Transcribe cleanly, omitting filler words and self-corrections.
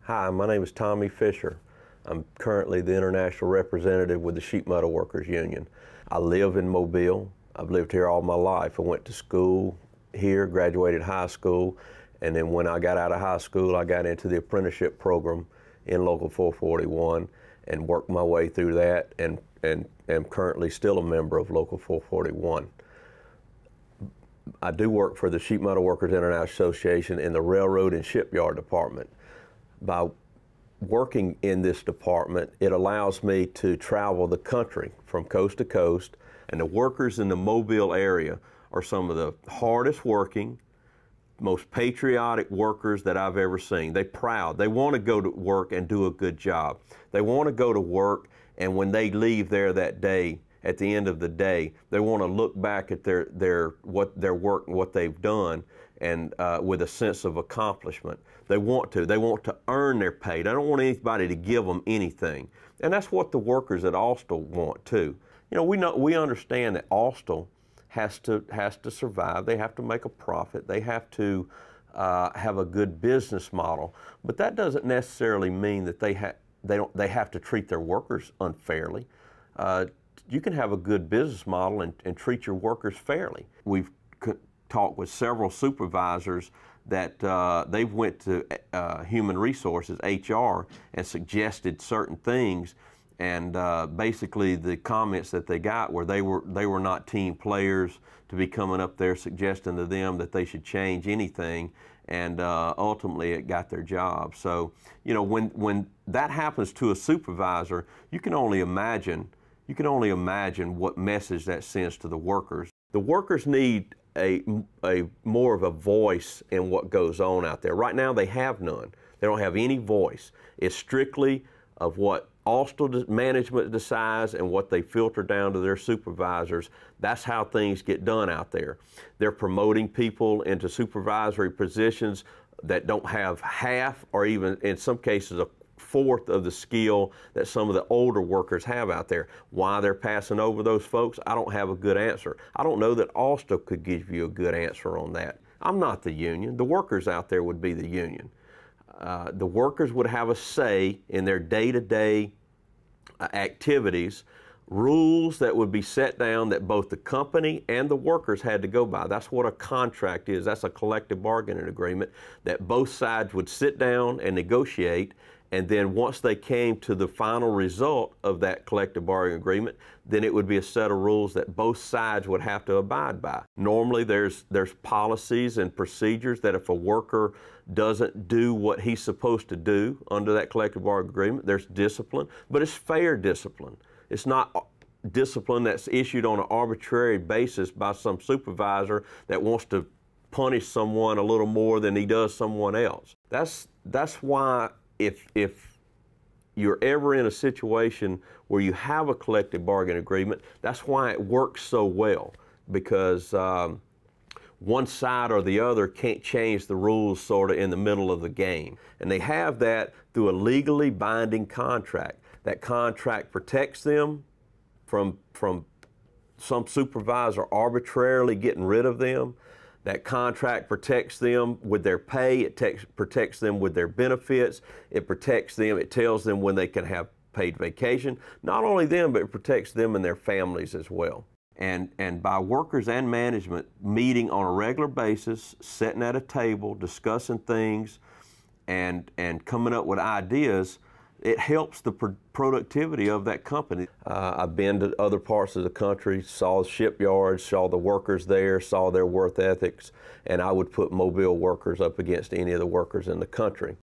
Hi, my name is Tommy Fisher. I'm currently the international representative with the Sheet Metal Workers Union. I live in Mobile. I've lived here all my life. I went to school here, graduated high school, and then when I got out of high school, I got into the apprenticeship program in Local 441 and worked my way through that and am currently still a member of Local 441. I do work for the Sheet Metal Workers International Association in the Railroad and Shipyard Department. By working in this department, it allows me to travel the country from coast to coast, and the workers in the Mobile area are some of the hardest working, most patriotic workers that I've ever seen. They're proud. They want to go to work and do a good job. They want to go to work, and when they leave there that day, at the end of the day, they want to look back at their work and what they've done, and with a sense of accomplishment. They want to earn their pay. They don't want anybody to give them anything. And that's what the workers at Austal want too. You know, we understand that Austal has to survive. They have to make a profit. They have to have a good business model. But that doesn't necessarily mean that they have to treat their workers unfairly. You can have a good business model and treat your workers fairly. We've talked with several supervisors that they've went to Human Resources, HR, and suggested certain things, and basically the comments that they got were they were not team players to be coming up there suggesting to them that they should change anything, and ultimately it got their job. So, you know, when that happens to a supervisor, you can only imagine what message that sends to the workers. The workers need a more of a voice in what goes on out there. Right now they have none. They don't have any voice. It's strictly of what Austal management decides and what they filter down to their supervisors. That's how things get done out there. They're promoting people into supervisory positions that don't have half or even in some cases a fourth of the skill that some of the older workers have out there. Why they're passing over those folks, I don't have a good answer. I don't know that Austal could give you a good answer on that. I'm not the union. The workers out there would be the union. The workers would have a say in their day-to-day activities, rules that would be set down that both the company and the workers had to go by. That's what a contract is. That's a collective bargaining agreement that both sides would sit down and negotiate. And then once they came to the final result of that collective bargaining agreement, then it would be a set of rules that both sides would have to abide by. Normally there's policies and procedures that if a worker doesn't do what he's supposed to do under that collective bargaining agreement, there's discipline, but it's fair discipline. It's not discipline that's issued on an arbitrary basis by some supervisor that wants to punish someone a little more than he does someone else. That's why if you're ever in a situation where you have a collective bargaining agreement, that's why it works so well, because one side or the other can't change the rules sort of in the middle of the game. And they have that through a legally binding contract. That contract protects them from some supervisor arbitrarily getting rid of them. That contract protects them with their pay, it protects them with their benefits, it protects them, it tells them when they can have paid vacation. Not only them, but it protects them and their families as well. And by workers and management meeting on a regular basis, sitting at a table, discussing things, and coming up with ideas, it helps the productivity of that company. I've been to other parts of the country, saw shipyards, saw the workers there, saw their work ethics, and I would put Mobile workers up against any of the workers in the country.